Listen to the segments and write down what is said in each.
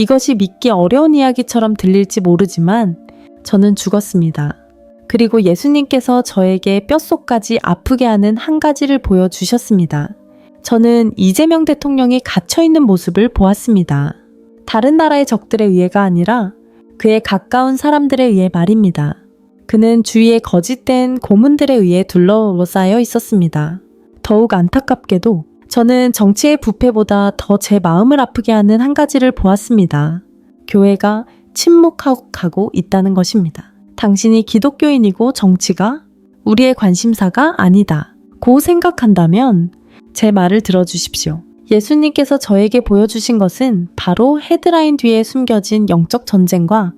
이것이 믿기 어려운 이야기처럼 들릴지 모르지만 저는 죽었습니다. 그리고 예수님께서 저에게 뼛속까지 아프게 하는 한 가지를 보여주셨습니다. 저는 이재명 대통령이 갇혀있는 모습을 보았습니다. 다른 나라의 적들에 의해가 아니라 그의 가까운 사람들에 의해 말입니다. 그는 주위에 거짓된 고문들에 의해 둘러싸여 있었습니다. 더욱 안타깝게도 저는 정치의 부패보다 더 제 마음을 아프게 하는 한 가지를 보았습니다. 교회가 침묵하고 있다는 것입니다. 당신이 기독교인이고 정치가 우리의 관심사가 아니다. 고 생각한다면 제 말을 들어주십시오. 예수님께서 저에게 보여주신 것은 바로 헤드라인 뒤에 숨겨진 영적 전쟁과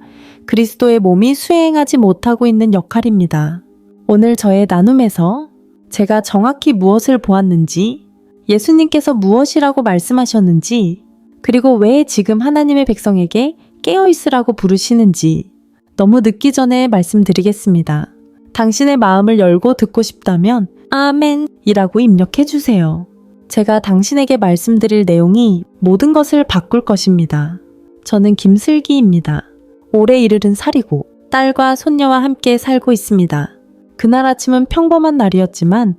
그리스도의 몸이 수행하지 못하고 있는 역할입니다. 오늘 저의 나눔에서 제가 정확히 무엇을 보았는지, 예수님께서 무엇이라고 말씀하셨는지, 그리고 왜 지금 하나님의 백성에게 깨어있으라고 부르시는지 너무 늦기 전에 말씀드리겠습니다. 당신의 마음을 열고 듣고 싶다면 아멘이라고 입력해 주세요. 제가 당신에게 말씀드릴 내용이 모든 것을 바꿀 것입니다. 저는 김슬기입니다. 올해 이르른 살이고 딸과 손녀와 함께 살고 있습니다. 그날 아침은 평범한 날이었지만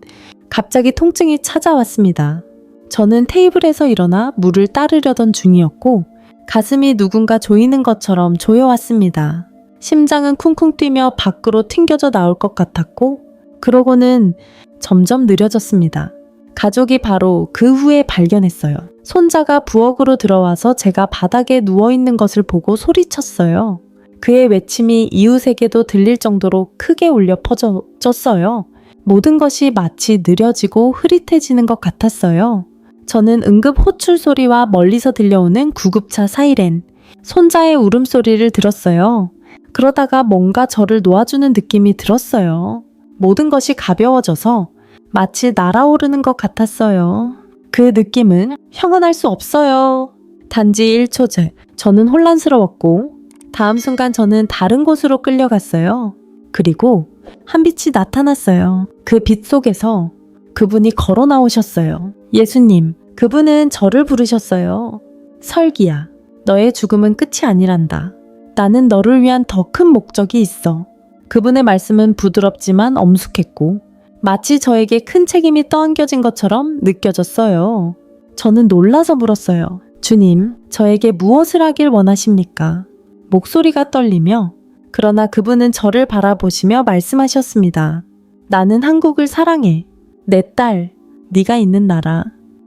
갑자기 통증이 찾아왔습니다. 저는 테이블에서 일어나 물을 따르려던 중이었고 가슴이 누군가 조이는 것처럼 조여왔습니다. 심장은 쿵쿵 뛰며 밖으로 튕겨져 나올 것 같았고 그러고는 점점 느려졌습니다. 가족이 바로 그 후에 발견했어요. 손자가 부엌으로 들어와서 제가 바닥에 누워있는 것을 보고 소리쳤어요. 그의 외침이 이웃에게도 들릴 정도로 크게 울려 퍼졌어요. 모든 것이 마치 느려지고 흐릿해지는 것 같았어요. 저는 응급 호출 소리와 멀리서 들려오는 구급차 사이렌, 손자의 울음소리를 들었어요. 그러다가 뭔가 저를 놓아주는 느낌이 들었어요. 모든 것이 가벼워져서 마치 날아오르는 것 같았어요. 그 느낌은 형언할 수 없어요. 단지 1초째 저는 혼란스러웠고 다음 순간 저는 다른 곳으로 끌려갔어요. 그리고 한 빛이 나타났어요. 그 빛 속에서 그분이 걸어 나오셨어요. 예수님, 그분은 저를 부르셨어요. 설기야, 너의 죽음은 끝이 아니란다. 나는 너를 위한 더 큰 목적이 있어. 그분의 말씀은 부드럽지만 엄숙했고 마치 저에게 큰 책임이 떠안겨진 것처럼 느껴졌어요. 저는 놀라서 물었어요. 주님, 저에게 무엇을 하길 원하십니까? 목소리가 떨리며 그러나 그분은 저를 바라보시며 말씀하셨습니다. 나는 한국을 사랑해. 내 딸, 네가 있는 나라,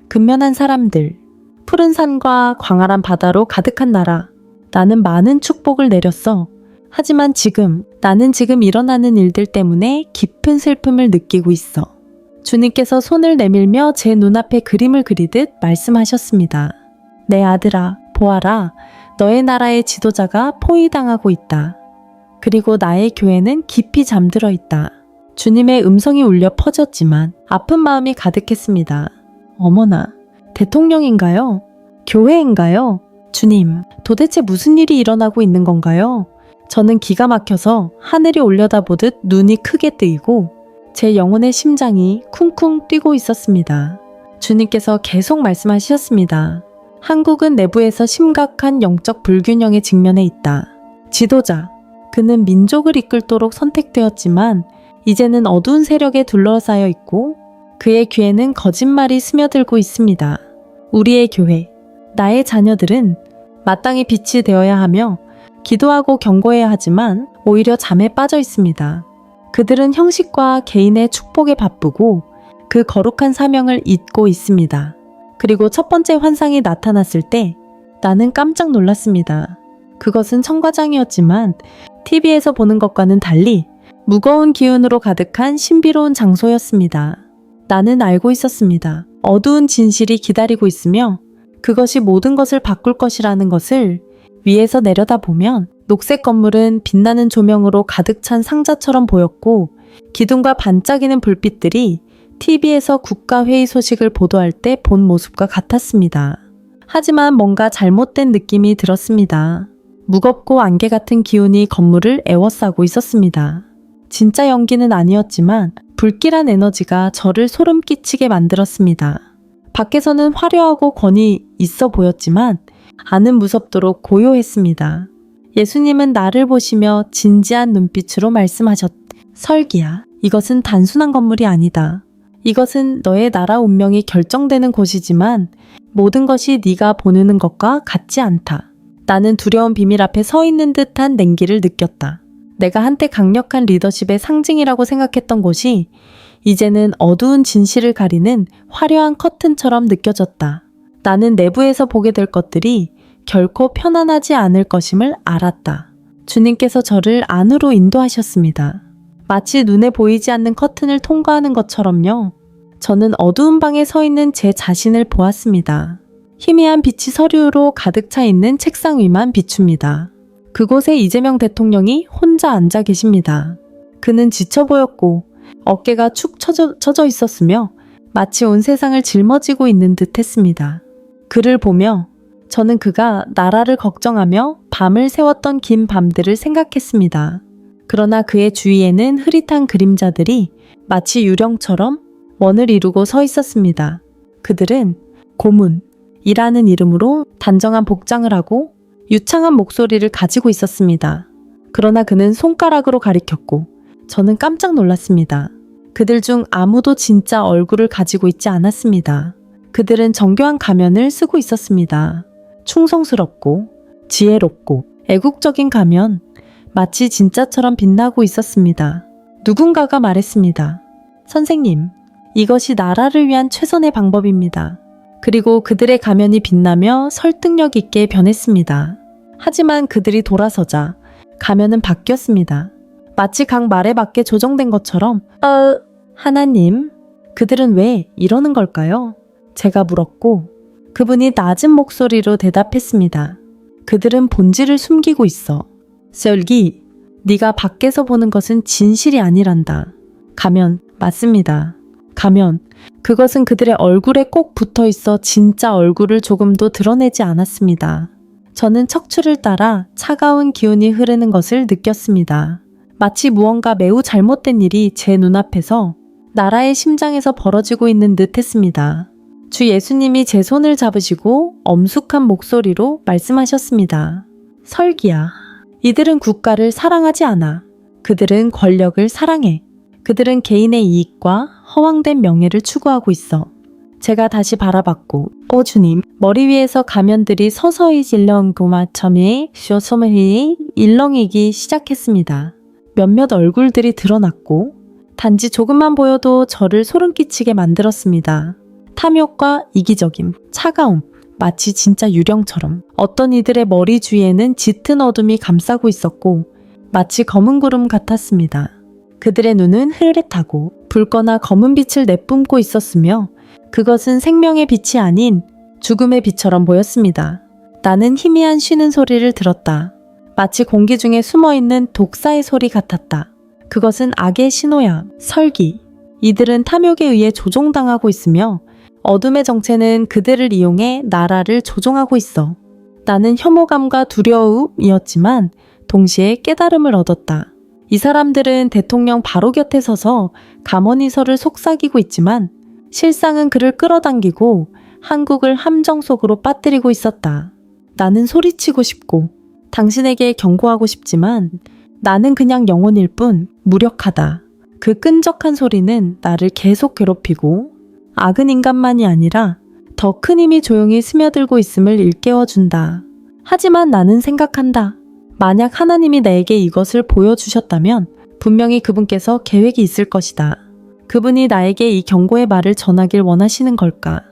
근면한 사람들, 푸른 산과 광활한 바다로 가득한 나라. 나는 많은 축복을 내렸어. 하지만 나는 지금 일어나는 일들 때문에 깊은 슬픔을 느끼고 있어. 주님께서 손을 내밀며 제 눈앞에 그림을 그리듯 말씀하셨습니다. 내 아들아, 보아라. 너의 나라의 지도자가 포위당하고 있다. 그리고 나의 교회는 깊이 잠들어 있다. 주님의 음성이 울려 퍼졌지만 아픈 마음이 가득했습니다. 어머나, 대통령인가요? 교회인가요? 주님, 도대체 무슨 일이 일어나고 있는 건가요? 저는 기가 막혀서 하늘이 올려다보듯 눈이 크게 뜨이고 제 영혼의 심장이 쿵쿵 뛰고 있었습니다. 주님께서 계속 말씀하셨습니다. 한국은 내부에서 심각한 영적 불균형에 직면해 있다. 지도자, 그는 민족을 이끌도록 선택되었지만 이제는 어두운 세력에 둘러싸여 있고 그의 귀에는 거짓말이 스며들고 있습니다. 우리의 교회, 나의 자녀들은 마땅히 빛이 되어야 하며 기도하고 경고해야 하지만 오히려 잠에 빠져 있습니다. 그들은 형식과 개인의 축복에 바쁘고 그 거룩한 사명을 잊고 있습니다. 그리고 첫 번째 환상이 나타났을 때 나는 깜짝 놀랐습니다. 그것은 청과장이었지만 TV에서 보는 것과는 달리 무거운 기운으로 가득한 신비로운 장소였습니다. 나는 알고 있었습니다. 어두운 진실이 기다리고 있으며 그것이 모든 것을 바꿀 것이라는 것을 위에서 내려다보면 녹색 건물은 빛나는 조명으로 가득 찬 상자처럼 보였고 기둥과 반짝이는 불빛들이 TV에서 국가회의 소식을 보도할 때 본 모습과 같았습니다. 하지만 뭔가 잘못된 느낌이 들었습니다. 무겁고 안개 같은 기운이 건물을 에워싸고 있었습니다. 진짜 연기는 아니었지만 불길한 에너지가 저를 소름 끼치게 만들었습니다. 밖에서는 화려하고 권위 있어 보였지만 아는 무섭도록 고요했습니다. 예수님은 나를 보시며 진지한 눈빛으로 말씀하셨. 설기야, 이것은 단순한 건물이 아니다. 이것은 너의 나라 운명이 결정되는 곳이지만 모든 것이 네가 보는 것과 같지 않다. 나는 두려운 비밀 앞에 서 있는 듯한 냉기를 느꼈다. 내가 한때 강력한 리더십의 상징이라고 생각했던 곳이 이제는 어두운 진실을 가리는 화려한 커튼처럼 느껴졌다. 나는 내부에서 보게 될 것들이 결코 편안하지 않을 것임을 알았다. 주님께서 저를 안으로 인도하셨습니다. 마치 눈에 보이지 않는 커튼을 통과하는 것처럼요. 저는 어두운 방에 서 있는 제 자신을 보았습니다. 희미한 빛이 서류로 가득 차 있는 책상 위만 비춥니다. 그곳에 이재명 대통령이 혼자 앉아 계십니다. 그는 지쳐 보였고 어깨가 축 처져 있었으며 마치 온 세상을 짊어지고 있는 듯 했습니다. 그를 보며 저는 그가 나라를 걱정하며 밤을 새웠던 긴 밤들을 생각했습니다. 그러나 그의 주위에는 흐릿한 그림자들이 마치 유령처럼 원을 이루고 서 있었습니다. 그들은 고문이라는 이름으로 단정한 복장을 하고 유창한 목소리를 가지고 있었습니다. 그러나 그는 손가락으로 가리켰고 저는 깜짝 놀랐습니다. 그들 중 아무도 진짜 얼굴을 가지고 있지 않았습니다. 그들은 정교한 가면을 쓰고 있었습니다. 충성스럽고 지혜롭고 애국적인 가면, 마치 진짜처럼 빛나고 있었습니다. 누군가가 말했습니다. 선생님, 이것이 나라를 위한 최선의 방법입니다. 그리고 그들의 가면이 빛나며 설득력 있게 변했습니다. 하지만 그들이 돌아서자 가면은 바뀌었습니다. 마치 각 말에 맞게 조정된 것처럼 하나님, 그들은 왜 이러는 걸까요? 제가 물었고 그분이 낮은 목소리로 대답했습니다. 그들은 본질을 숨기고 있어. 설기, 네가 밖에서 보는 것은 진실이 아니란다. 가면, 맞습니다. 가면, 그것은 그들의 얼굴에 꼭 붙어 있어 진짜 얼굴을 조금도 드러내지 않았습니다. 저는 척추를 따라 차가운 기운이 흐르는 것을 느꼈습니다. 마치 무언가 매우 잘못된 일이 제 눈앞에서 나라의 심장에서 벌어지고 있는 듯 했습니다. 주 예수님이 제 손을 잡으시고 엄숙한 목소리로 말씀하셨습니다. 설기야, 이들은 국가를 사랑하지 않아. 그들은 권력을 사랑해. 그들은 개인의 이익과 허황된 명예를 추구하고 있어. 제가 다시 바라봤고, 오 주님, 머리 위에서 가면들이 서서히 질렁고마첨에 쇼소메히 일렁이기 시작했습니다. 몇몇 얼굴들이 드러났고 단지 조금만 보여도 저를 소름 끼치게 만들었습니다. 탐욕과 이기적임, 차가움, 마치 진짜 유령처럼. 어떤 이들의 머리 주위에는 짙은 어둠이 감싸고 있었고 마치 검은 구름 같았습니다. 그들의 눈은 흐릿하고 붉거나 검은 빛을 내뿜고 있었으며 그것은 생명의 빛이 아닌 죽음의 빛처럼 보였습니다. 나는 희미한 쉬는 소리를 들었다. 마치 공기 중에 숨어있는 독사의 소리 같았다. 그것은 악의 신호야. 설기. 이들은 탐욕에 의해 조종당하고 있으며 어둠의 정체는 그들을 이용해 나라를 조종하고 있어. 나는 혐오감과 두려움이었지만 동시에 깨달음을 얻었다. 이 사람들은 대통령 바로 곁에 서서 가머니서를 속삭이고 있지만 실상은 그를 끌어당기고 한국을 함정 속으로 빠뜨리고 있었다. 나는 소리치고 싶고 당신에게 경고하고 싶지만 나는 그냥 영혼일 뿐 무력하다. 그 끈적한 소리는 나를 계속 괴롭히고 악은 인간만이 아니라 더 큰 힘이 조용히 스며들고 있음을 일깨워준다. 하지만 나는 생각한다. 만약 하나님이 나에게 이것을 보여주셨다면 분명히 그분께서 계획이 있을 것이다. 그분이 나에게 이 경고의 말을 전하길 원하시는 걸까?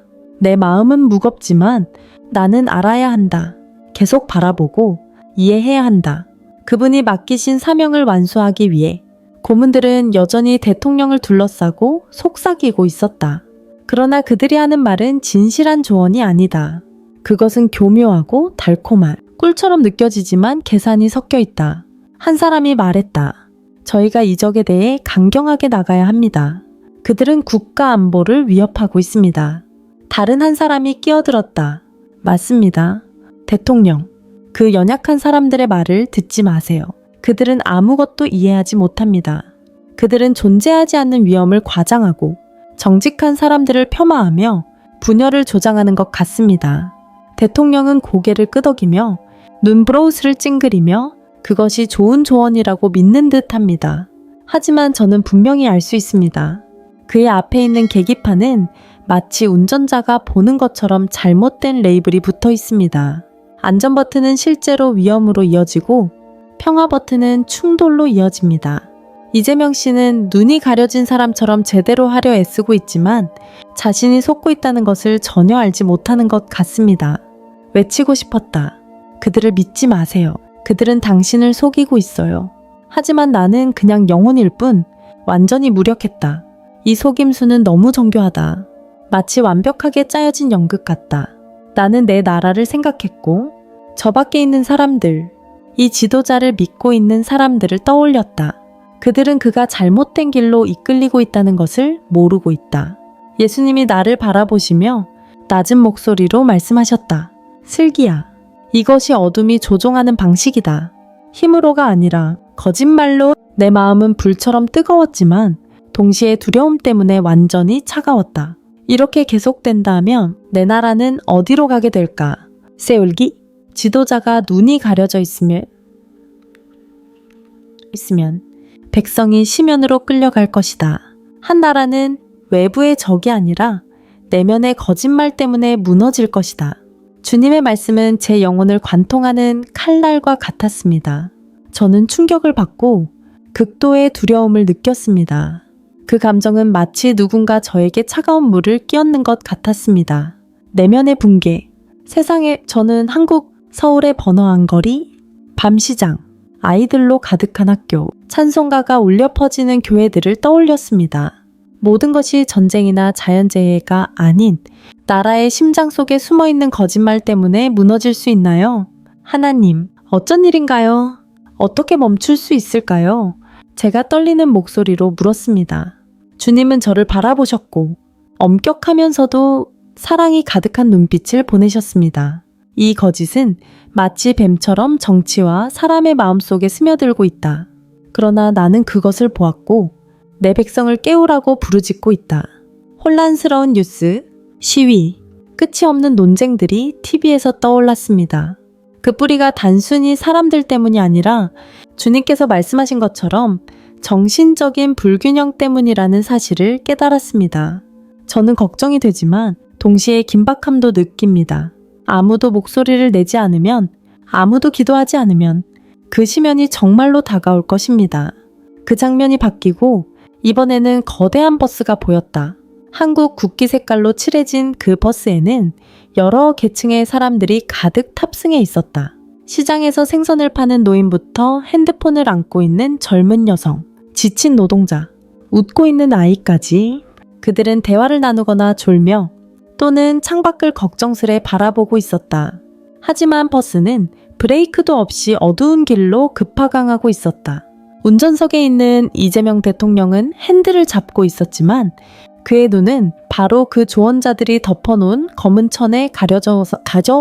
내 마음은 무겁지만 나는 알아야 한다. 계속 바라보고 이해해야 한다. 그분이 맡기신 사명을 완수하기 위해 고문들은 여전히 대통령을 둘러싸고 속삭이고 있었다. 그러나 그들이 하는 말은 진실한 조언이 아니다. 그것은 교묘하고 달콤한 꿀처럼 느껴지지만 계산이 섞여 있다. 한 사람이 말했다. 저희가 이 적에 대해 강경하게 나가야 합니다. 그들은 국가 안보를 위협하고 있습니다. 다른 한 사람이 끼어들었다. 맞습니다. 대통령, 그 연약한 사람들의 말을 듣지 마세요. 그들은 아무것도 이해하지 못합니다. 그들은 존재하지 않는 위험을 과장하고 정직한 사람들을 폄하하며 분열을 조장하는 것 같습니다. 대통령은 고개를 끄덕이며 눈브로우스를 찡그리며 그것이 좋은 조언이라고 믿는 듯합니다. 하지만 저는 분명히 알 수 있습니다. 그의 앞에 있는 계기판은 마치 운전자가 보는 것처럼 잘못된 레이블이 붙어 있습니다. 안전 버튼은 실제로 위험으로 이어지고 평화 버튼은 충돌로 이어집니다. 이재명 씨는 눈이 가려진 사람처럼 제대로 하려 애쓰고 있지만 자신이 속고 있다는 것을 전혀 알지 못하는 것 같습니다. 외치고 싶었다. 그들을 믿지 마세요. 그들은 당신을 속이고 있어요. 하지만 나는 그냥 영혼일 뿐 완전히 무력했다. 이 속임수는 너무 정교하다. 마치 완벽하게 짜여진 연극 같다. 나는 내 나라를 생각했고 저 밖에 있는 사람들, 이 지도자를 믿고 있는 사람들을 떠올렸다. 그들은 그가 잘못된 길로 이끌리고 있다는 것을 모르고 있다. 예수님이 나를 바라보시며 낮은 목소리로 말씀하셨다. 슬기야, 이것이 어둠이 조종하는 방식이다. 힘으로가 아니라 거짓말로. 내 마음은 불처럼 뜨거웠지만 동시에 두려움 때문에 완전히 차가웠다. 이렇게 계속된다면 내 나라는 어디로 가게 될까? 세울기? 지도자가 눈이 가려져 있으면 백성이 심연으로 끌려갈 것이다. 한 나라는 외부의 적이 아니라 내면의 거짓말 때문에 무너질 것이다. 주님의 말씀은 제 영혼을 관통하는 칼날과 같았습니다. 저는 충격을 받고 극도의 두려움을 느꼈습니다. 그 감정은 마치 누군가 저에게 차가운 물을 끼얹는 것 같았습니다. 내면의 붕괴. 세상에. 저는 한국 서울의 번화한 거리, 밤시장, 아이들로 가득한 학교, 찬송가가 울려 퍼지는 교회들을 떠올렸습니다. 모든 것이 전쟁이나 자연재해가 아닌 나라의 심장 속에 숨어있는 거짓말 때문에 무너질 수 있나요? 하나님, 어쩐 일인가요? 어떻게 멈출 수 있을까요? 제가 떨리는 목소리로 물었습니다. 주님은 저를 바라보셨고 엄격하면서도 사랑이 가득한 눈빛을 보내셨습니다. 이 거짓은 마치 뱀처럼 정치와 사람의 마음속에 스며들고 있다. 그러나 나는 그것을 보았고 내 백성을 깨우라고 부르짖고 있다. 혼란스러운 뉴스, 시위, 끝이 없는 논쟁들이 TV에서 떠올랐습니다. 그 뿌리가 단순히 사람들 때문이 아니라 주님께서 말씀하신 것처럼 정신적인 불균형 때문이라는 사실을 깨달았습니다. 저는 걱정이 되지만 동시에 긴박함도 느낍니다. 아무도 목소리를 내지 않으면, 아무도 기도하지 않으면 그 시면이 정말로 다가올 것입니다. 그 장면이 바뀌고 이번에는 거대한 버스가 보였다. 한국 국기 색깔로 칠해진 그 버스에는 여러 계층의 사람들이 가득 탑승해 있었다. 시장에서 생선을 파는 노인부터 핸드폰을 안고 있는 젊은 여성, 지친 노동자, 웃고 있는 아이까지. 그들은 대화를 나누거나 졸며 또는 창밖을 걱정스레 바라보고 있었다. 하지만 버스는 브레이크도 없이 어두운 길로 급하강하고 있었다. 운전석에 있는 이재명 대통령은 핸들을 잡고 있었지만 그의 눈은 바로 그 조언자들이 덮어놓은 검은 천에 가려져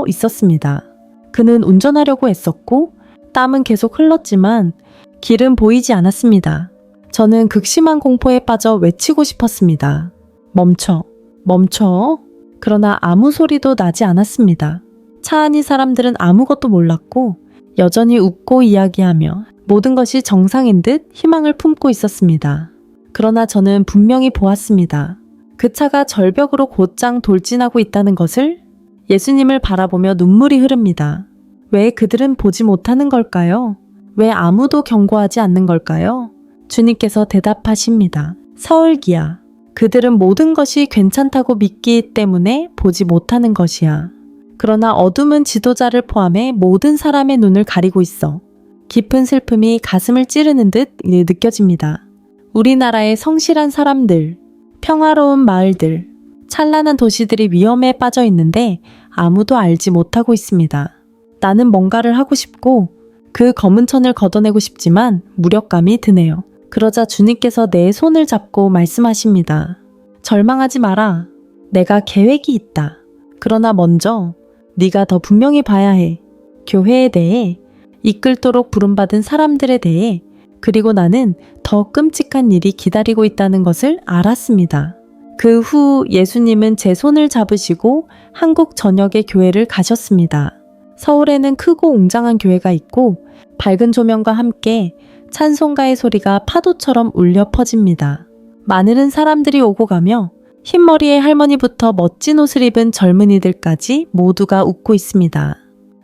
있었습니다. 그는 운전하려고 애썼고 땀은 계속 흘렀지만 길은 보이지 않았습니다. 저는 극심한 공포에 빠져 외치고 싶었습니다. 멈춰, 멈춰. 그러나 아무 소리도 나지 않았습니다. 차 안의 사람들은 아무것도 몰랐고 여전히 웃고 이야기하며 모든 것이 정상인 듯 희망을 품고 있었습니다. 그러나 저는 분명히 보았습니다. 그 차가 절벽으로 곧장 돌진하고 있다는 것을. 예수님을 바라보며 눈물이 흐릅니다. 왜 그들은 보지 못하는 걸까요? 왜 아무도 경고하지 않는 걸까요? 주님께서 대답하십니다. 서울기야, 그들은 모든 것이 괜찮다고 믿기 때문에 보지 못하는 것이야. 그러나 어둠은 지도자를 포함해 모든 사람의 눈을 가리고 있어. 깊은 슬픔이 가슴을 찌르는 듯 느껴집니다. 우리나라의 성실한 사람들, 평화로운 마을들, 찬란한 도시들이 위험에 빠져 있는데 아무도 알지 못하고 있습니다. 나는 뭔가를 하고 싶고 그 검은 천을 걷어내고 싶지만 무력감이 드네요. 그러자 주님께서 내 손을 잡고 말씀하십니다. 절망하지 마라. 내가 계획이 있다. 그러나 먼저 네가 더 분명히 봐야 해. 교회에 대해, 이끌도록 부름받은 사람들에 대해, 그리고 나는 더 끔찍한 일이 기다리고 있다는 것을 알았습니다. 그 후 예수님은 제 손을 잡으시고 한국 전역의 교회를 가셨습니다. 서울에는 크고 웅장한 교회가 있고 밝은 조명과 함께 찬송가의 소리가 파도처럼 울려 퍼집니다. 많은 사람들이 오고 가며 흰머리의 할머니부터 멋진 옷을 입은 젊은이들까지 모두가 웃고 있습니다.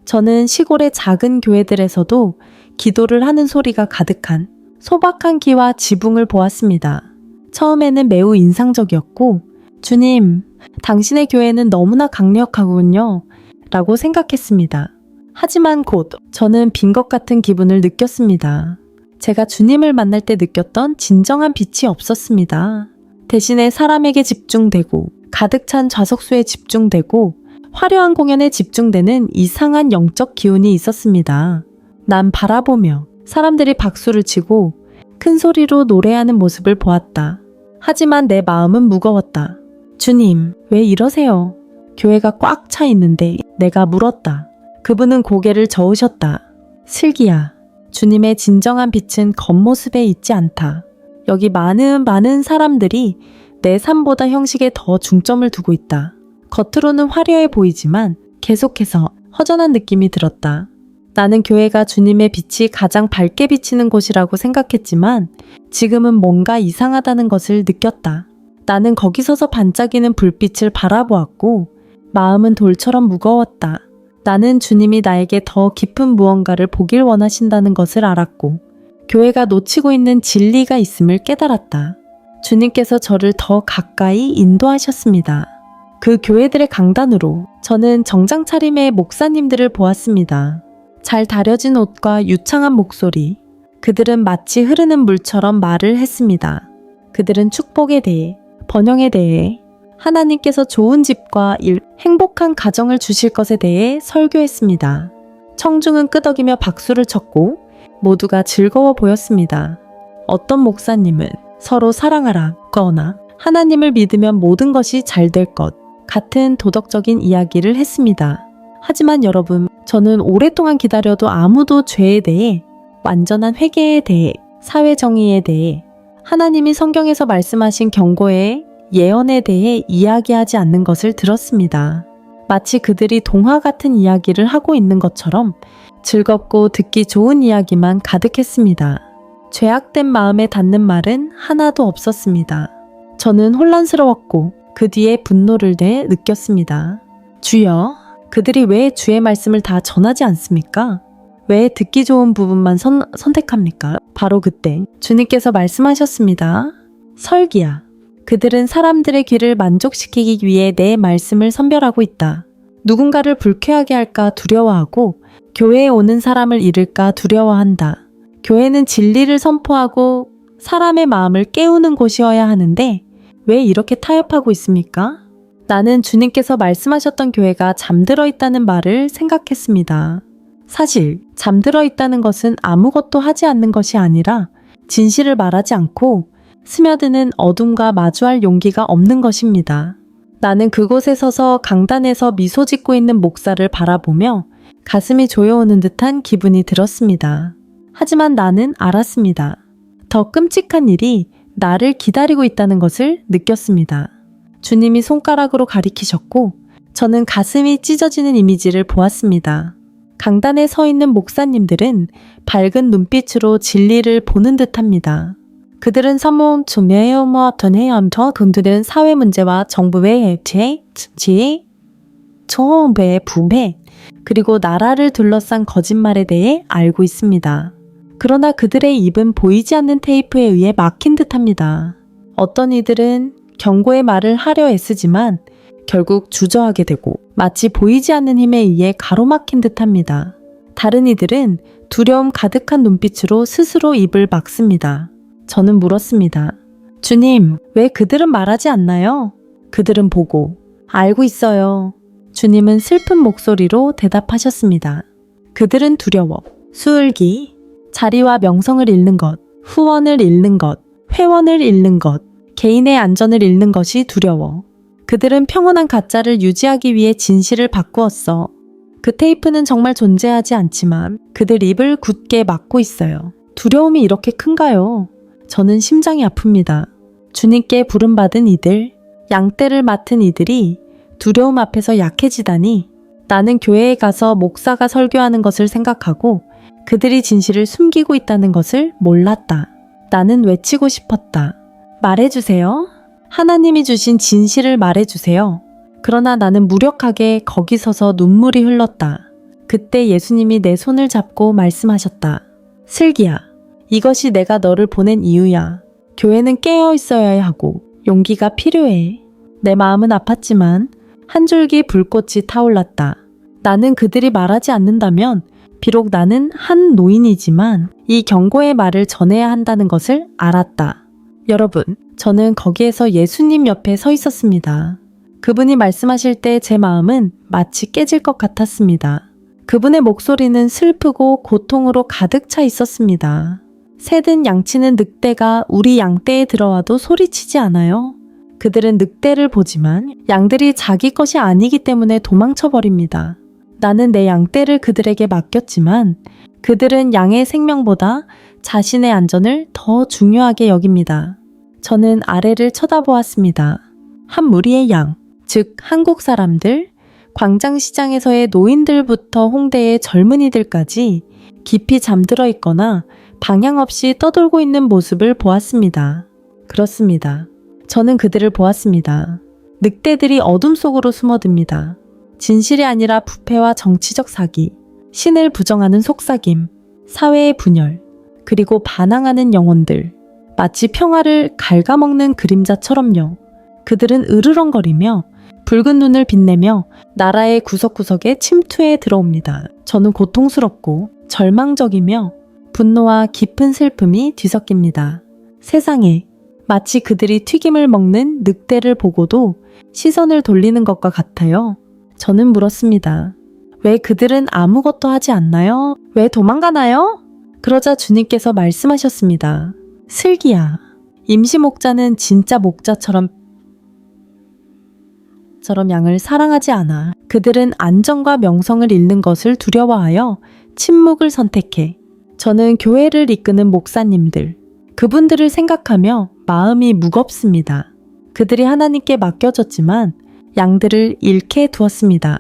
저는 시골의 작은 교회들에서도 기도를 하는 소리가 가득한 소박한 기와 지붕을 보았습니다. 처음에는 매우 인상적이었고, 주님, 당신의 교회는 너무나 강력하군요. 라고 생각했습니다. 하지만 곧 저는 빈 것 같은 기분을 느꼈습니다. 제가 주님을 만날 때 느꼈던 진정한 빛이 없었습니다. 대신에 사람에게 집중되고 가득 찬 좌석수에 집중되고 화려한 공연에 집중되는 이상한 영적 기운이 있었습니다. 난 바라보며 사람들이 박수를 치고 큰 소리로 노래하는 모습을 보았다. 하지만 내 마음은 무거웠다. 주님, 왜 이러세요? 교회가 꽉 차 있는데 내가 물었다. 그분은 고개를 저으셨다. 슬기야, 주님의 진정한 빛은 겉모습에 있지 않다. 여기 많은 사람들이 내 삶보다 형식에 더 중점을 두고 있다. 겉으로는 화려해 보이지만 계속해서 허전한 느낌이 들었다. 나는 교회가 주님의 빛이 가장 밝게 비치는 곳이라고 생각했지만 지금은 뭔가 이상하다는 것을 느꼈다. 나는 거기 서서 반짝이는 불빛을 바라보았고 마음은 돌처럼 무거웠다. 나는 주님이 나에게 더 깊은 무언가를 보길 원하신다는 것을 알았고 교회가 놓치고 있는 진리가 있음을 깨달았다. 주님께서 저를 더 가까이 인도하셨습니다. 그 교회들의 강단으로 저는 정장 차림의 목사님들을 보았습니다. 잘 다려진 옷과 유창한 목소리. 그들은 마치 흐르는 물처럼 말을 했습니다. 그들은 축복에 대해, 번영에 대해, 하나님께서 좋은 집과 행복한 가정을 주실 것에 대해 설교했습니다. 청중은 끄덕이며 박수를 쳤고 모두가 즐거워 보였습니다. 어떤 목사님은 서로 사랑하라 거나 하나님을 믿으면 모든 것이 잘 될 것 같은 도덕적인 이야기를 했습니다. 하지만 여러분, 저는 오랫동안 기다려도 아무도 죄에 대해, 완전한 회개에 대해, 사회 정의에 대해, 하나님이 성경에서 말씀하신 경고의 예언에 대해 이야기하지 않는 것을 들었습니다. 마치 그들이 동화 같은 이야기를 하고 있는 것처럼 즐겁고 듣기 좋은 이야기만 가득했습니다. 죄악된 마음에 닿는 말은 하나도 없었습니다. 저는 혼란스러웠고 그 뒤에 분노를 느꼈습니다. 주여, 그들이 왜 주의 말씀을 다 전하지 않습니까? 왜 듣기 좋은 부분만 선택합니까? 바로 그때 주님께서 말씀하셨습니다. 설기야, 그들은 사람들의 귀를 만족시키기 위해 내 말씀을 선별하고 있다. 누군가를 불쾌하게 할까 두려워하고 교회에 오는 사람을 잃을까 두려워한다. 교회는 진리를 선포하고 사람의 마음을 깨우는 곳이어야 하는데 왜 이렇게 타협하고 있습니까? 나는 주님께서 말씀하셨던 교회가 잠들어 있다는 말을 생각했습니다. 사실 잠들어 있다는 것은 아무것도 하지 않는 것이 아니라 진실을 말하지 않고 스며드는 어둠과 마주할 용기가 없는 것입니다. 나는 그곳에 서서 강단에서 미소 짓고 있는 목사를 바라보며 가슴이 조여오는 듯한 기분이 들었습니다. 하지만 나는 알았습니다. 더 끔찍한 일이 나를 기다리고 있다는 것을 느꼈습니다. 주님이 손가락으로 가리키셨고 저는 가슴이 찢어지는 이미지를 보았습니다. 강단에 서 있는 목사님들은 밝은 눈빛으로 진리를 보는 듯합니다. 그들은 사모음 주매어머 전해염터 그들은 사회 문제와 정부의 해체, 정부의 부패, 그리고 나라를 둘러싼 거짓말에 대해 알고 있습니다. 그러나 그들의 입은 보이지 않는 테이프에 의해 막힌 듯합니다. 어떤 이들은 경고의 말을 하려 애쓰지만 결국 주저하게 되고 마치 보이지 않는 힘에 의해 가로막힌 듯합니다. 다른 이들은 두려움 가득한 눈빛으로 스스로 입을 막습니다. 저는 물었습니다. 주님, 왜 그들은 말하지 않나요? 그들은 보고 알고 있어요. 주님은 슬픈 목소리로 대답하셨습니다. 그들은 두려워, 수을기, 자리와 명성을 잃는 것, 후원을 잃는 것, 회원을 잃는 것, 개인의 안전을 잃는 것이 두려워. 그들은 평온한 가짜를 유지하기 위해 진실을 바꾸었어. 그 테이프는 정말 존재하지 않지만 그들 입을 굳게 막고 있어요. 두려움이 이렇게 큰가요? 저는 심장이 아픕니다. 주님께 부름받은 이들, 양떼를 맡은 이들이 두려움 앞에서 약해지다니 나는 교회에 가서 목사가 설교하는 것을 생각하고 그들이 진실을 숨기고 있다는 것을 몰랐다. 나는 외치고 싶었다. 말해주세요. 하나님이 주신 진실을 말해주세요. 그러나 나는 무력하게 거기 서서 눈물이 흘렀다. 그때 예수님이 내 손을 잡고 말씀하셨다. 슬기야, 이것이 내가 너를 보낸 이유야. 교회는 깨어 있어야 하고 용기가 필요해. 내 마음은 아팠지만 한 줄기 불꽃이 타올랐다. 나는 그들이 말하지 않는다면 비록 나는 한 노인이지만 이 경고의 말을 전해야 한다는 것을 알았다. 여러분, 저는 거기에서 예수님 옆에 서 있었습니다. 그분이 말씀하실 때 제 마음은 마치 깨질 것 같았습니다. 그분의 목소리는 슬프고 고통으로 가득 차 있었습니다. 새든 양치는 늑대가 우리 양떼에 들어와도 소리치지 않아요. 그들은 늑대를 보지만 양들이 자기 것이 아니기 때문에 도망쳐버립니다. 나는 내 양떼를 그들에게 맡겼지만 그들은 양의 생명보다 자신의 안전을 더 중요하게 여깁니다. 저는 아래를 쳐다보았습니다. 한 무리의 양, 즉 한국 사람들, 광장시장에서의 노인들부터 홍대의 젊은이들까지 깊이 잠들어 있거나 방향 없이 떠돌고 있는 모습을 보았습니다. 그렇습니다. 저는 그들을 보았습니다. 늑대들이 어둠 속으로 숨어듭니다. 진실이 아니라 부패와 정치적 사기, 신을 부정하는 속삭임, 사회의 분열, 그리고 반항하는 영혼들, 마치 평화를 갉아먹는 그림자처럼요. 그들은 으르렁거리며 붉은 눈을 빛내며 나라의 구석구석에 침투해 들어옵니다. 저는 고통스럽고 절망적이며 분노와 깊은 슬픔이 뒤섞입니다. 세상에 마치 그들이 튀김을 먹는 늑대를 보고도 시선을 돌리는 것과 같아요. 저는 물었습니다. 왜 그들은 아무것도 하지 않나요? 왜 도망가나요? 그러자 주님께서 말씀하셨습니다. 슬기야, 임시 목자는 진짜 목자처럼 양을 사랑하지 않아. 그들은 안정과 명성을 잃는 것을 두려워하여 침묵을 선택해. 저는 교회를 이끄는 목사님들, 그분들을 생각하며 마음이 무겁습니다. 그들이 하나님께 맡겨졌지만 양들을 잃게 두었습니다.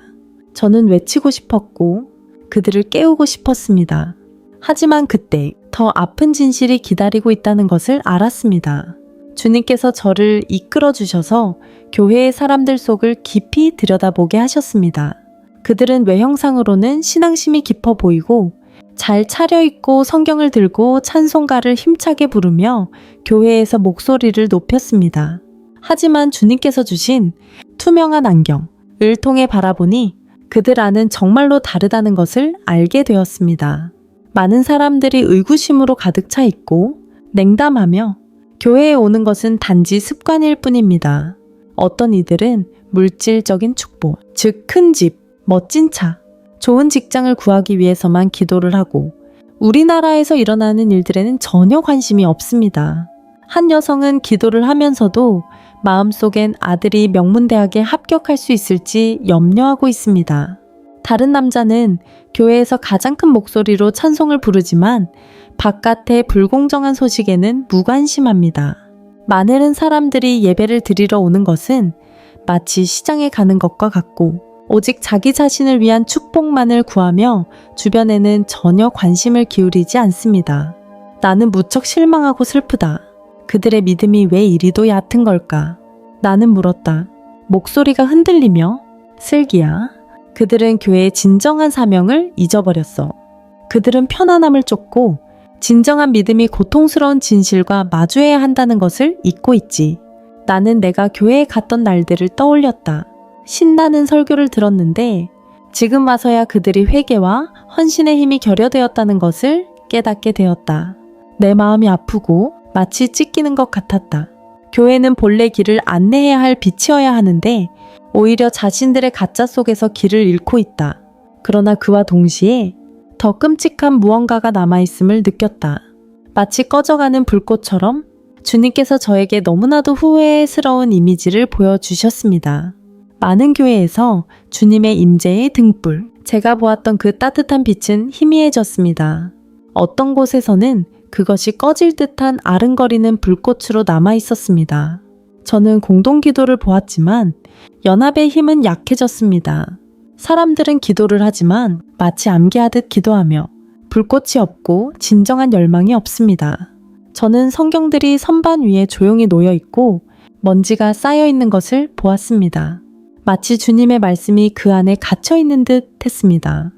저는 외치고 싶었고 그들을 깨우고 싶었습니다. 하지만 그때 더 아픈 진실이 기다리고 있다는 것을 알았습니다. 주님께서 저를 이끌어 주셔서 교회의 사람들 속을 깊이 들여다보게 하셨습니다. 그들은 외형상으로는 신앙심이 깊어 보이고 잘 차려입고 성경을 들고 찬송가를 힘차게 부르며 교회에서 목소리를 높였습니다. 하지만 주님께서 주신 투명한 안경을 통해 바라보니 그들 안은 정말로 다르다는 것을 알게 되었습니다. 많은 사람들이 의구심으로 가득 차 있고 냉담하며 교회에 오는 것은 단지 습관일 뿐입니다. 어떤 이들은 물질적인 축복, 즉 큰 집, 멋진 차, 좋은 직장을 구하기 위해서만 기도를 하고 우리나라에서 일어나는 일들에는 전혀 관심이 없습니다. 한 여성은 기도를 하면서도 마음속엔 아들이 명문대학에 합격할 수 있을지 염려하고 있습니다. 다른 남자는 교회에서 가장 큰 목소리로 찬송을 부르지만 바깥의 불공정한 소식에는 무관심합니다. 많은 사람들이 예배를 드리러 오는 것은 마치 시장에 가는 것과 같고 오직 자기 자신을 위한 축복만을 구하며 주변에는 전혀 관심을 기울이지 않습니다. 나는 무척 실망하고 슬프다. 그들의 믿음이 왜 이리도 얕은 걸까? 나는 물었다. 목소리가 흔들리며 슬기야, 그들은 교회의 진정한 사명을 잊어버렸어. 그들은 편안함을 쫓고 진정한 믿음이 고통스러운 진실과 마주해야 한다는 것을 잊고 있지. 나는 내가 교회에 갔던 날들을 떠올렸다. 신나는 설교를 들었는데 지금 와서야 그들이 회개와 헌신의 힘이 결여되었다는 것을 깨닫게 되었다. 내 마음이 아프고 마치 찢기는 것 같았다. 교회는 본래 길을 안내해야 할 빛이어야 하는데 오히려 자신들의 가짜 속에서 길을 잃고 있다. 그러나 그와 동시에 더 끔찍한 무언가가 남아있음을 느꼈다. 마치 꺼져가는 불꽃처럼 주님께서 저에게 너무나도 후회스러운 이미지를 보여주셨습니다. 많은 교회에서 주님의 임재의 등불, 제가 보았던 그 따뜻한 빛은 희미해졌습니다. 어떤 곳에서는 그것이 꺼질 듯한 아른거리는 불꽃으로 남아 있었습니다. 저는 공동기도를 보았지만 연합의 힘은 약해졌습니다. 사람들은 기도를 하지만 마치 암기하듯 기도하며 불꽃이 없고 진정한 열망이 없습니다. 저는 성경들이 선반 위에 조용히 놓여 있고 먼지가 쌓여 있는 것을 보았습니다. 마치 주님의 말씀이 그 안에 갇혀 있는 듯 했습니다.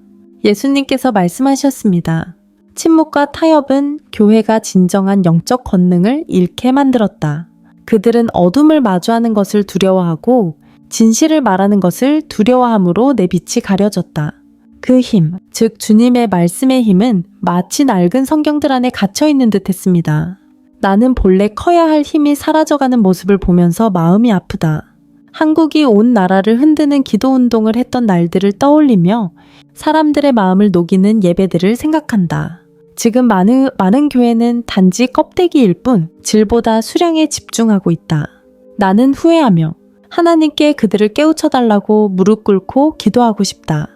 예수님께서 말씀하셨습니다. 침묵과 타협은 교회가 진정한 영적 권능을 잃게 만들었다. 그들은 어둠을 마주하는 것을 두려워하고 진실을 말하는 것을 두려워함으로 내 빛이 가려졌다. 그 힘, 즉 주님의 말씀의 힘은 마치 낡은 성경들 안에 갇혀 있는 듯 했습니다. 나는 본래 커야 할 힘이 사라져가는 모습을 보면서 마음이 아프다. 한국이 온 나라를 흔드는 기도운동을 했던 날들을 떠올리며 사람들의 마음을 녹이는 예배들을 생각한다. 지금 많은 교회는 단지 껍데기일 뿐 질보다 수량에 집중하고 있다. 나는 후회하며 하나님께 그들을 깨우쳐달라고 무릎 꿇고 기도하고 싶다.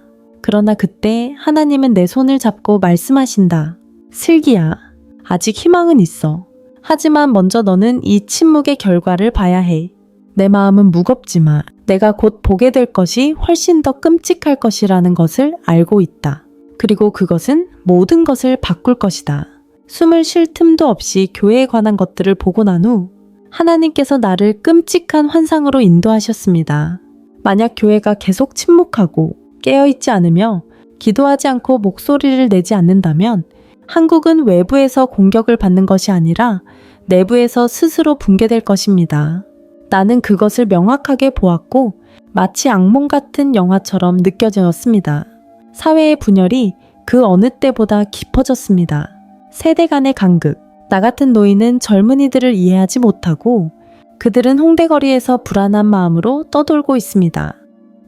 그러나 그때 하나님은 내 손을 잡고 말씀하신다. 슬기야, 아직 희망은 있어. 하지만 먼저 너는 이 침묵의 결과를 봐야 해. 내 마음은 무겁지만 내가 곧 보게 될 것이 훨씬 더 끔찍할 것이라는 것을 알고 있다. 그리고 그것은 모든 것을 바꿀 것이다. 숨을 쉴 틈도 없이 교회에 관한 것들을 보고 난 후 하나님께서 나를 끔찍한 환상으로 인도하셨습니다. 만약 교회가 계속 침묵하고 깨어있지 않으며 기도하지 않고 목소리를 내지 않는다면 한국은 외부에서 공격을 받는 것이 아니라 내부에서 스스로 붕괴될 것입니다. 나는 그것을 명확하게 보았고 마치 악몽 같은 영화처럼 느껴졌습니다. 사회의 분열이 그 어느 때보다 깊어졌습니다. 세대 간의 간극, 나 같은 노인은 젊은이들을 이해하지 못하고 그들은 홍대거리에서 불안한 마음으로 떠돌고 있습니다.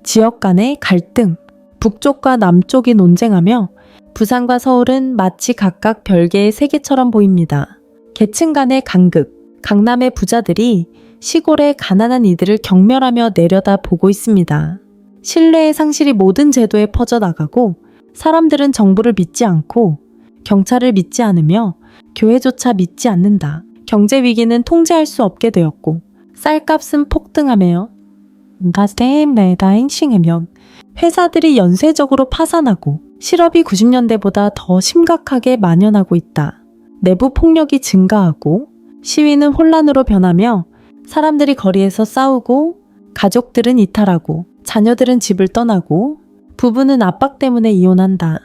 지역 간의 갈등, 북쪽과 남쪽이 논쟁하며 부산과 서울은 마치 각각 별개의 세계처럼 보입니다. 계층 간의 간극, 강남의 부자들이 시골의 가난한 이들을 경멸하며 내려다보고 있습니다. 신뢰의 상실이 모든 제도에 퍼져나가고 사람들은 정부를 믿지 않고 경찰을 믿지 않으며 교회조차 믿지 않는다. 경제 위기는 통제할 수 없게 되었고 쌀값은 폭등하며 회사들이 연쇄적으로 파산하고 실업이 90년대보다 더 심각하게 만연하고 있다. 내부 폭력이 증가하고 시위는 혼란으로 변하며 사람들이 거리에서 싸우고 가족들은 이탈하고 자녀들은 집을 떠나고 부부는 압박 때문에 이혼한다.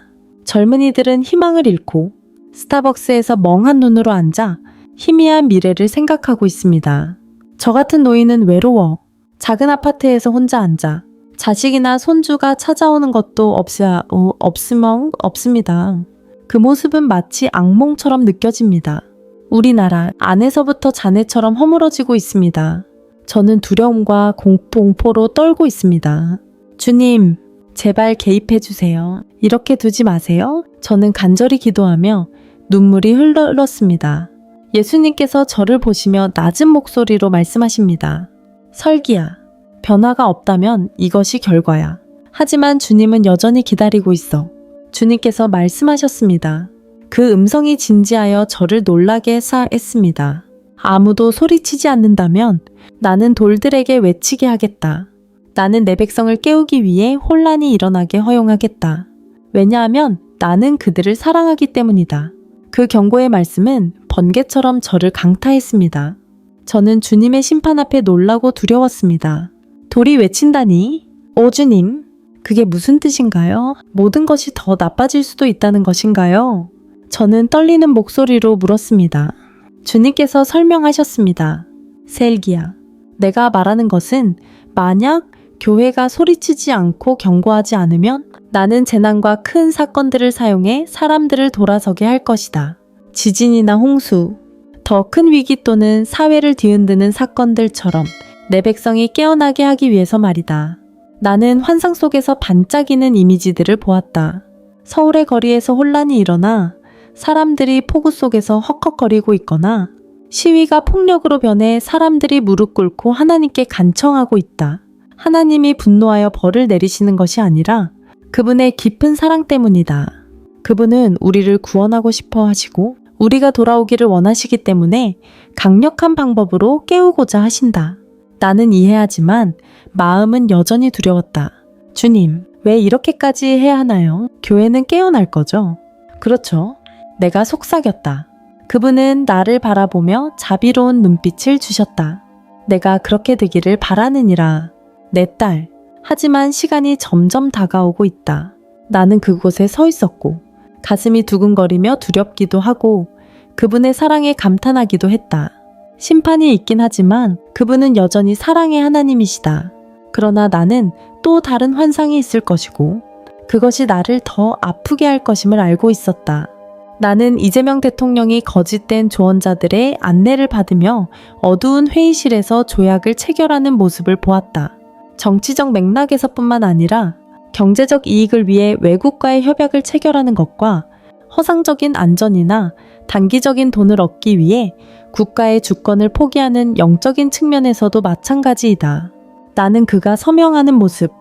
젊은이들은 희망을 잃고 스타벅스에서 멍한 눈으로 앉아 희미한 미래를 생각하고 있습니다. 저 같은 노인은 외로워. 작은 아파트에서 혼자 앉아 자식이나 손주가 찾아오는 것도 없습니다. 그 모습은 마치 악몽처럼 느껴집니다. 우리나라 안에서부터 잔해처럼 허물어지고 있습니다. 저는 두려움과 공포로 떨고 있습니다. 주님, 제발 개입해 주세요. 이렇게 두지 마세요. 저는 간절히 기도하며 눈물이 흘렀습니다. 예수님께서 저를 보시며 낮은 목소리로 말씀하십니다. 설기야, 변화가 없다면 이것이 결과야. 하지만 주님은 여전히 기다리고 있어. 주님께서 말씀하셨습니다. 그 음성이 진지하여 저를 놀라게 했습니다. 아무도 소리치지 않는다면 나는 돌들에게 외치게 하겠다. 나는 내 백성을 깨우기 위해 혼란이 일어나게 허용하겠다. 왜냐하면 나는 그들을 사랑하기 때문이다. 그 경고의 말씀은 번개처럼 저를 강타했습니다. 저는 주님의 심판 앞에 놀라고 두려웠습니다. 돌이 외친다니? 오 주님, 그게 무슨 뜻인가요? 모든 것이 더 나빠질 수도 있다는 것인가요? 저는 떨리는 목소리로 물었습니다. 주님께서 설명하셨습니다. 셀기야, 내가 말하는 것은 만약 교회가 소리치지 않고 경고하지 않으면 나는 재난과 큰 사건들을 사용해 사람들을 돌아서게 할 것이다. 지진이나 홍수, 더 큰 위기 또는 사회를 뒤흔드는 사건들처럼 내 백성이 깨어나게 하기 위해서 말이다. 나는 환상 속에서 반짝이는 이미지들을 보았다. 서울의 거리에서 혼란이 일어나 사람들이 폭우 속에서 헉헉거리고 있거나 시위가 폭력으로 변해 사람들이 무릎 꿇고 하나님께 간청하고 있다. 하나님이 분노하여 벌을 내리시는 것이 아니라 그분의 깊은 사랑 때문이다. 그분은 우리를 구원하고 싶어 하시고 우리가 돌아오기를 원하시기 때문에 강력한 방법으로 깨우고자 하신다. 나는 이해하지만 마음은 여전히 두려웠다. 주님, 왜 이렇게까지 해야 하나요? 교회는 깨어날 거죠? 그렇죠. 내가 속삭였다. 그분은 나를 바라보며 자비로운 눈빛을 주셨다. 내가 그렇게 되기를 바라느니라. 내 딸. 하지만 시간이 점점 다가오고 있다. 나는 그곳에 서 있었고 가슴이 두근거리며 두렵기도 하고 그분의 사랑에 감탄하기도 했다. 심판이 있긴 하지만 그분은 여전히 사랑의 하나님이시다. 그러나 나는 또 다른 환상이 있을 것이고 그것이 나를 더 아프게 할 것임을 알고 있었다. 나는 이재명 대통령이 거짓된 조언자들의 안내를 받으며 어두운 회의실에서 조약을 체결하는 모습을 보았다. 정치적 맥락에서뿐만 아니라 경제적 이익을 위해 외국과의 협약을 체결하는 것과 허상적인 안전이나 단기적인 돈을 얻기 위해 국가의 주권을 포기하는 영적인 측면에서도 마찬가지이다. 나는 그가 서명하는 모습,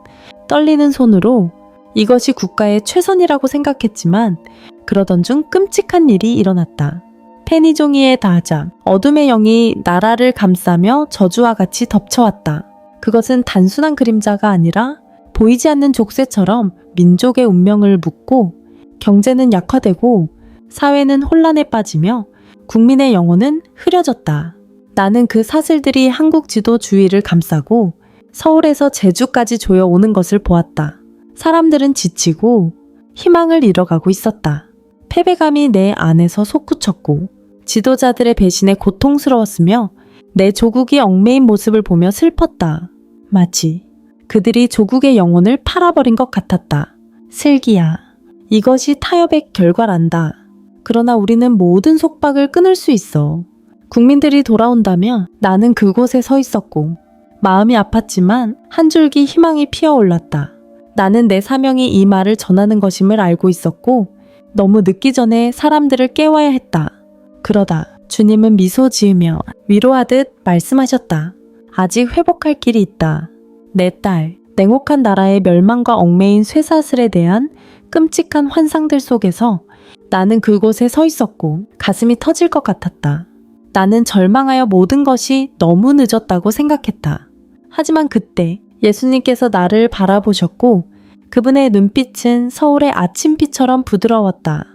떨리는 손으로 이것이 국가의 최선이라고 생각했지만 그러던 중 끔찍한 일이 일어났다. 페니종이의 다작, 어둠의 영이 나라를 감싸며 저주와 같이 덮쳐왔다. 그것은 단순한 그림자가 아니라 보이지 않는 족쇄처럼 민족의 운명을 묶고 경제는 약화되고 사회는 혼란에 빠지며 국민의 영혼은 흐려졌다. 나는 그 사슬들이 한국 지도 주위를 감싸고 서울에서 제주까지 조여오는 것을 보았다. 사람들은 지치고 희망을 잃어가고 있었다. 패배감이 내 안에서 솟구쳤고 지도자들의 배신에 고통스러웠으며 내 조국이 얽매인 모습을 보며 슬펐다. 마치 그들이 조국의 영혼을 팔아버린 것 같았다. 슬기야, 이것이 타협의 결과란다. 그러나 우리는 모든 속박을 끊을 수 있어. 국민들이 돌아온다면 나는 그곳에 서 있었고 마음이 아팠지만 한 줄기 희망이 피어올랐다. 나는 내 사명이 이 말을 전하는 것임을 알고 있었고 너무 늦기 전에 사람들을 깨워야 했다. 그러다 주님은 미소 지으며 위로하듯 말씀하셨다. 아직 회복할 길이 있다. 내 딸, 냉혹한 나라의 멸망과 얽매인 쇠사슬에 대한 끔찍한 환상들 속에서 나는 그곳에 서 있었고 가슴이 터질 것 같았다. 나는 절망하여 모든 것이 너무 늦었다고 생각했다. 하지만 그때 예수님께서 나를 바라보셨고 그분의 눈빛은 서울의 아침비처럼 부드러웠다.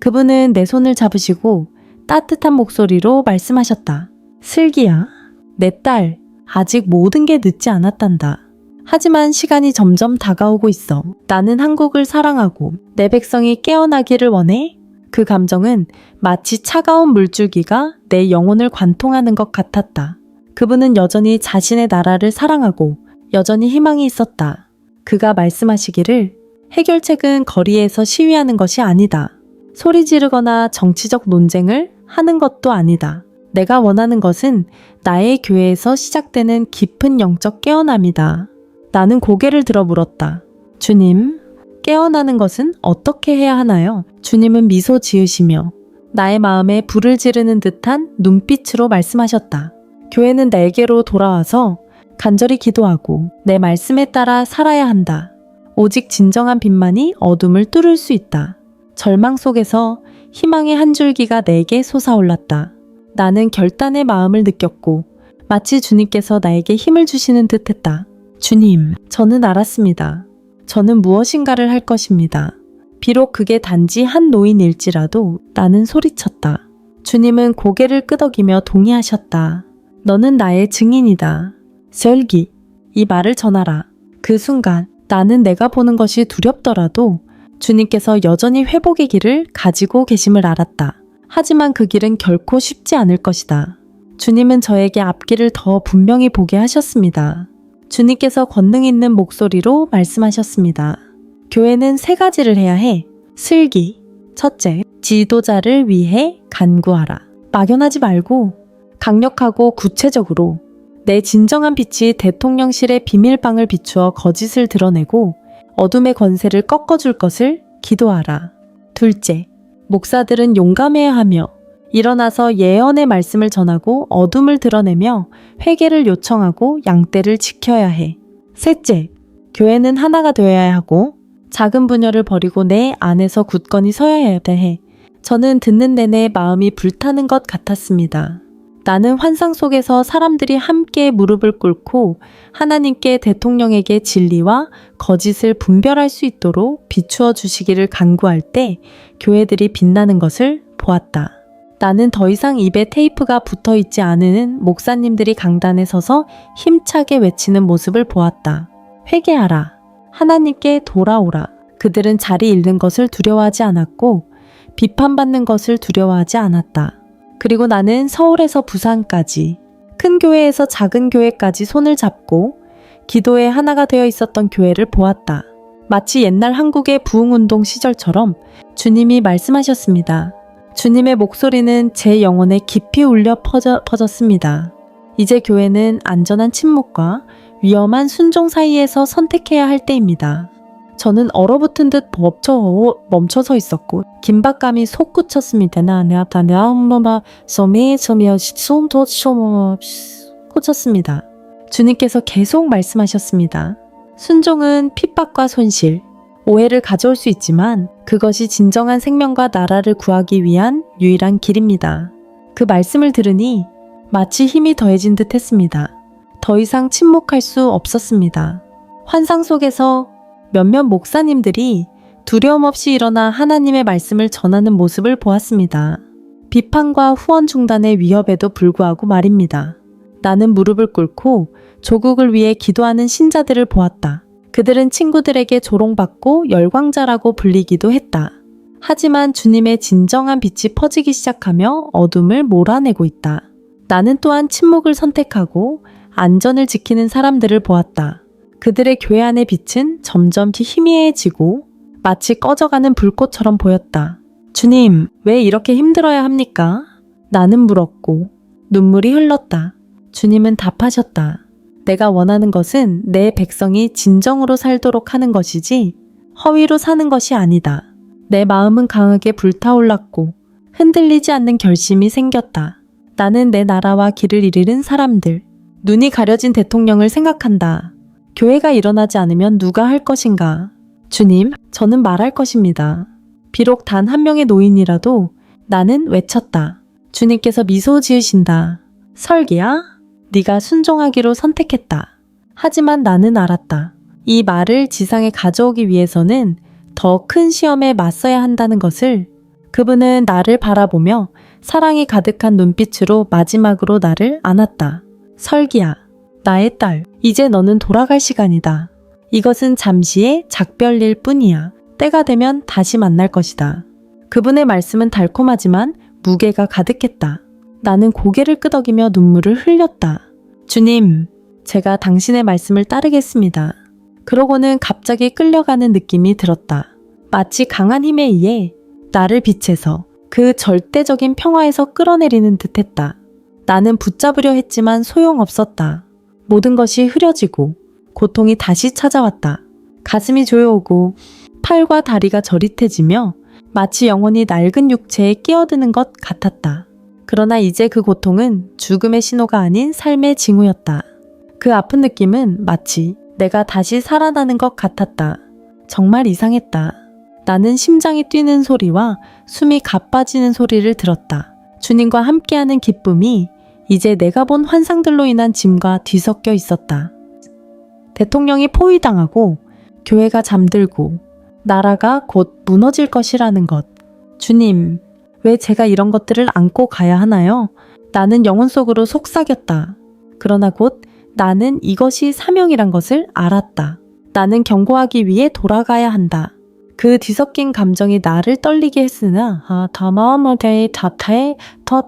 그분은 내 손을 잡으시고 따뜻한 목소리로 말씀하셨다. 슬기야, 내 딸, 아직 모든 게 늦지 않았단다. 하지만 시간이 점점 다가오고 있어. 나는 한국을 사랑하고 내 백성이 깨어나기를 원해. 그 감정은 마치 차가운 물줄기가 내 영혼을 관통하는 것 같았다. 그분은 여전히 자신의 나라를 사랑하고 여전히 희망이 있었다. 그가 말씀하시기를 해결책은 거리에서 시위하는 것이 아니다. 소리 지르거나 정치적 논쟁을 하는 것도 아니다. 내가 원하는 것은 나의 교회에서 시작되는 깊은 영적 깨어남이다. 나는 고개를 들어 물었다. 주님, 깨어나는 것은 어떻게 해야 하나요? 주님은 미소 지으시며 나의 마음에 불을 지르는 듯한 눈빛으로 말씀하셨다. 교회는 내게로 돌아와서 간절히 기도하고 내 말씀에 따라 살아야 한다. 오직 진정한 빛만이 어둠을 뚫을 수 있다. 절망 속에서 희망의 한 줄기가 내게 솟아올랐다. 나는 결단의 마음을 느꼈고 마치 주님께서 나에게 힘을 주시는 듯했다. 주님, 저는 알았습니다. 저는 무엇인가를 할 것입니다. 비록 그게 단지 한 노인일지라도 나는 소리쳤다. 주님은 고개를 끄덕이며 동의하셨다. 너는 나의 증인이다. 설기, 이 말을 전하라. 그 순간 나는 내가 보는 것이 두렵더라도 주님께서 여전히 회복의 길을 가지고 계심을 알았다. 하지만 그 길은 결코 쉽지 않을 것이다. 주님은 저에게 앞길을 더 분명히 보게 하셨습니다. 주님께서 권능 있는 목소리로 말씀하셨습니다. 교회는 3가지를 해야 해. 슬기. 첫째, 지도자를 위해 간구하라. 막연하지 말고 강력하고 구체적으로 내 진정한 빛이 대통령실의 비밀방을 비추어 거짓을 드러내고 어둠의 권세를 꺾어줄 것을 기도하라. 둘째, 목사들은 용감해야 하며 일어나서 예언의 말씀을 전하고 어둠을 드러내며 회개를 요청하고 양떼를 지켜야 해. 셋째, 교회는 하나가 되어야 하고 작은 분열을 버리고 내 안에서 굳건히 서야 해. 저는 듣는 내내 마음이 불타는 것 같았습니다. 나는 환상 속에서 사람들이 함께 무릎을 꿇고 하나님께 대통령에게 진리와 거짓을 분별할 수 있도록 비추어 주시기를 간구할 때 교회들이 빛나는 것을 보았다. 나는 더 이상 입에 테이프가 붙어 있지 않은 목사님들이 강단에 서서 힘차게 외치는 모습을 보았다. 회개하라. 하나님께 돌아오라. 그들은 자리 잃는 것을 두려워하지 않았고 비판받는 것을 두려워하지 않았다. 그리고 나는 서울에서 부산까지, 큰 교회에서 작은 교회까지 손을 잡고 기도에 하나가 되어 있었던 교회를 보았다. 마치 옛날 한국의 부흥운동 시절처럼 주님이 말씀하셨습니다. 주님의 목소리는 제 영혼에 깊이 울려 퍼졌습니다. 이제 교회는 안전한 침묵과 위험한 순종 사이에서 선택해야 할 때입니다. 저는 얼어붙은 듯 멈춰서 있었고 긴박감이 솟구쳤습니다. 꽂혔습니다. 주님께서 계속 말씀하셨습니다. 순종은 핍박과 손실, 오해를 가져올 수 있지만 그것이 진정한 생명과 나라를 구하기 위한 유일한 길입니다. 그 말씀을 들으니 마치 힘이 더해진 듯 했습니다. 더 이상 침묵할 수 없었습니다. 환상 속에서 몇몇 목사님들이 두려움 없이 일어나 하나님의 말씀을 전하는 모습을 보았습니다. 비판과 후원 중단의 위협에도 불구하고 말입니다. 나는 무릎을 꿇고 조국을 위해 기도하는 신자들을 보았다. 그들은 친구들에게 조롱받고 열광자라고 불리기도 했다. 하지만 주님의 진정한 빛이 퍼지기 시작하며 어둠을 몰아내고 있다. 나는 또한 침묵을 선택하고 안전을 지키는 사람들을 보았다. 그들의 교회 안의 빛은 점점 희미해지고 마치 꺼져가는 불꽃처럼 보였다. 주님, 왜 이렇게 힘들어야 합니까? 나는 물었고 눈물이 흘렀다. 주님은 답하셨다. 내가 원하는 것은 내 백성이 진정으로 살도록 하는 것이지 허위로 사는 것이 아니다. 내 마음은 강하게 불타올랐고 흔들리지 않는 결심이 생겼다. 나는 내 나라와 길을 잃은 사람들, 눈이 가려진 대통령을 생각한다. 교회가 일어나지 않으면 누가 할 것인가? 주님, 저는 말할 것입니다. 비록 단 한 명의 노인이라도 나는 외쳤다. 주님께서 미소 지으신다. 설기야, 네가 순종하기로 선택했다. 하지만 나는 알았다. 이 말을 지상에 가져오기 위해서는 더 큰 시험에 맞서야 한다는 것을. 그분은 나를 바라보며 사랑이 가득한 눈빛으로 마지막으로 나를 안았다. 설기야, 나의 딸, 이제 너는 돌아갈 시간이다. 이것은 잠시의 작별일 뿐이야. 때가 되면 다시 만날 것이다. 그분의 말씀은 달콤하지만 무게가 가득했다. 나는 고개를 끄덕이며 눈물을 흘렸다. 주님, 제가 당신의 말씀을 따르겠습니다. 그러고는 갑자기 끌려가는 느낌이 들었다. 마치 강한 힘에 의해 나를 빛에서 그 절대적인 평화에서 끌어내리는 듯했다. 나는 붙잡으려 했지만 소용없었다. 모든 것이 흐려지고 고통이 다시 찾아왔다. 가슴이 조여오고 팔과 다리가 저릿해지며 마치 영혼이 낡은 육체에 끼어드는 것 같았다. 그러나 이제 그 고통은 죽음의 신호가 아닌 삶의 징후였다. 그 아픈 느낌은 마치 내가 다시 살아나는 것 같았다. 정말 이상했다. 나는 심장이 뛰는 소리와 숨이 가빠지는 소리를 들었다. 주님과 함께하는 기쁨이 이제 내가 본 환상들로 인한 짐과 뒤섞여 있었다. 대통령이 포위당하고 교회가 잠들고 나라가 곧 무너질 것이라는 것. 주님, 왜 제가 이런 것들을 안고 가야 하나요? 나는 영혼 속으로 속삭였다. 그러나 곧 나는 이것이 사명이란 것을 알았다. 나는 경고하기 위해 돌아가야 한다. 그 뒤섞인 감정이 나를 떨리게 했으나,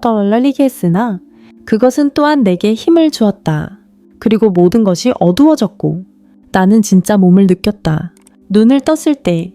떨리게 했으나, 그것은 또한 내게 힘을 주었다. 그리고 모든 것이 어두워졌고, 나는 진짜 몸을 느꼈다. 눈을 떴을 때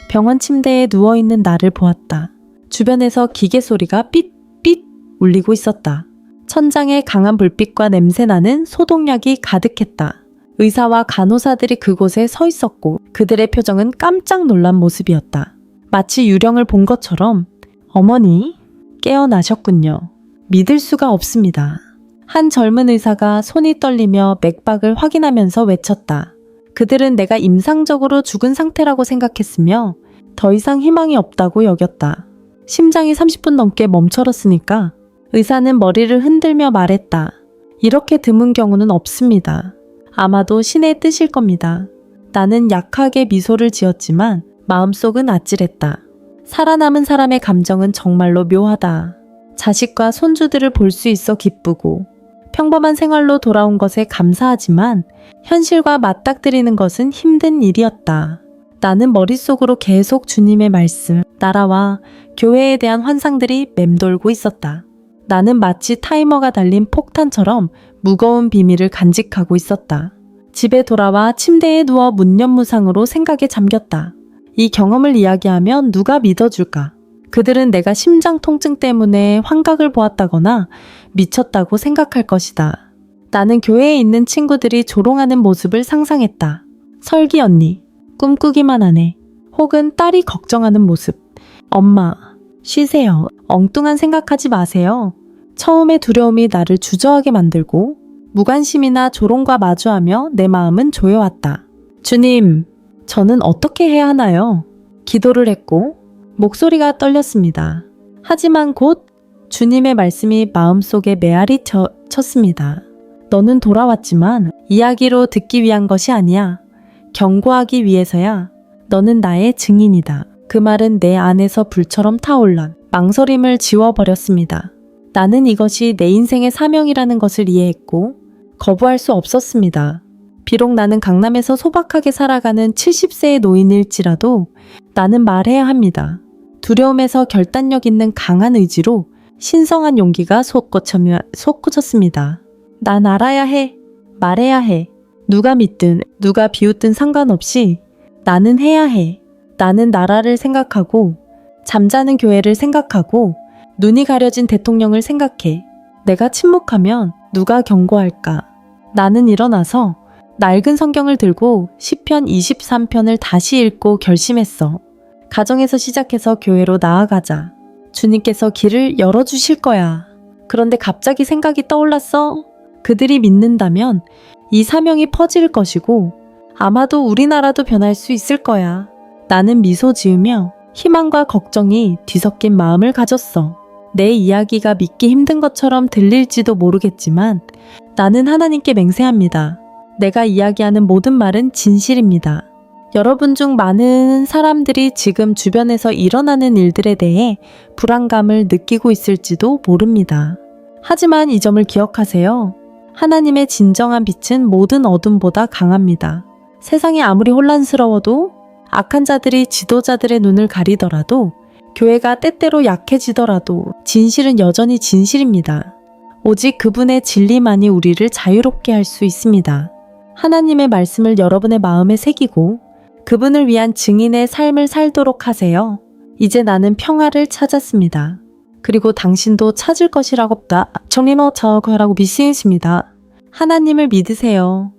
병원 침대에 누워있는 나를 보았다. 주변에서 기계 소리가 삐삐 울리고 있었다. 천장에 강한 불빛과 냄새나는 소독약이 가득했다. 의사와 간호사들이 그곳에 서 있었고 그들의 표정은 깜짝 놀란 모습이었다. 마치 유령을 본 것처럼 어머니, 깨어나셨군요. 믿을 수가 없습니다. 한 젊은 의사가 손이 떨리며 맥박을 확인하면서 외쳤다. 그들은 내가 임상적으로 죽은 상태라고 생각했으며 더 이상 희망이 없다고 여겼다. 심장이 30분 넘게 멈춰섰으니까 의사는 머리를 흔들며 말했다. 이렇게 드문 경우는 없습니다. 아마도 신의 뜻일 겁니다. 나는 약하게 미소를 지었지만 마음속은 아찔했다. 살아남은 사람의 감정은 정말로 묘하다. 자식과 손주들을 볼 수 있어 기쁘고 평범한 생활로 돌아온 것에 감사하지만 현실과 맞닥뜨리는 것은 힘든 일이었다. 나는 머릿속으로 계속 주님의 말씀, 나라와 교회에 대한 환상들이 맴돌고 있었다. 나는 마치 타이머가 달린 폭탄처럼 무거운 비밀을 간직하고 있었다. 집에 돌아와 침대에 누워 문념무상으로 생각에 잠겼다. 이 경험을 이야기하면 누가 믿어줄까? 그들은 내가 심장 통증 때문에 환각을 보았다거나 미쳤다고 생각할 것이다. 나는 교회에 있는 친구들이 조롱하는 모습을 상상했다. 설기 언니, 꿈꾸기만 하네. 혹은 딸이 걱정하는 모습. 엄마, 쉬세요. 엉뚱한 생각하지 마세요. 처음에 두려움이 나를 주저하게 만들고 무관심이나 조롱과 마주하며 내 마음은 조여왔다. 주님, 저는 어떻게 해야 하나요? 기도를 했고 목소리가 떨렸습니다. 하지만 곧 주님의 말씀이 마음속에 메아리 쳤습니다. 너는 돌아왔지만 이야기로 듣기 위한 것이 아니야. 경고하기 위해서야. 너는 나의 증인이다. 그 말은 내 안에서 불처럼 타올라 망설임을 지워버렸습니다. 나는 이것이 내 인생의 사명이라는 것을 이해했고 거부할 수 없었습니다. 비록 나는 강남에서 소박하게 살아가는 70세의 노인일지라도 나는 말해야 합니다. 두려움에서 결단력 있는 강한 의지로 신성한 용기가 솟구쳤습니다. 난 알아야 해. 말해야 해. 누가 믿든 누가 비웃든 상관없이 나는 해야 해. 나는 나라를 생각하고 잠자는 교회를 생각하고 눈이 가려진 대통령을 생각해. 내가 침묵하면 누가 경고할까? 나는 일어나서 낡은 성경을 들고 시편 23편을 다시 읽고 결심했어. 가정에서 시작해서 교회로 나아가자. 주님께서 길을 열어주실 거야. 그런데 갑자기 생각이 떠올랐어. 그들이 믿는다면 이 사명이 퍼질 것이고 아마도 우리나라도 변할 수 있을 거야. 나는 미소 지으며 희망과 걱정이 뒤섞인 마음을 가졌어. 내 이야기가 믿기 힘든 것처럼 들릴지도 모르겠지만 나는 하나님께 맹세합니다. 내가 이야기하는 모든 말은 진실입니다. 여러분 중 많은 사람들이 지금 주변에서 일어나는 일들에 대해 불안감을 느끼고 있을지도 모릅니다. 하지만 이 점을 기억하세요. 하나님의 진정한 빛은 모든 어둠보다 강합니다. 세상이 아무리 혼란스러워도 악한 자들이 지도자들의 눈을 가리더라도 교회가 때때로 약해지더라도 진실은 여전히 진실입니다. 오직 그분의 진리만이 우리를 자유롭게 할 수 있습니다. 하나님의 말씀을 여러분의 마음에 새기고 그분을 위한 증인의 삶을 살도록 하세요. 이제 나는 평화를 찾았습니다. 그리고 당신도 찾을 것이라고 정리노 저거라고 믿습니다. 하나님을 믿으세요.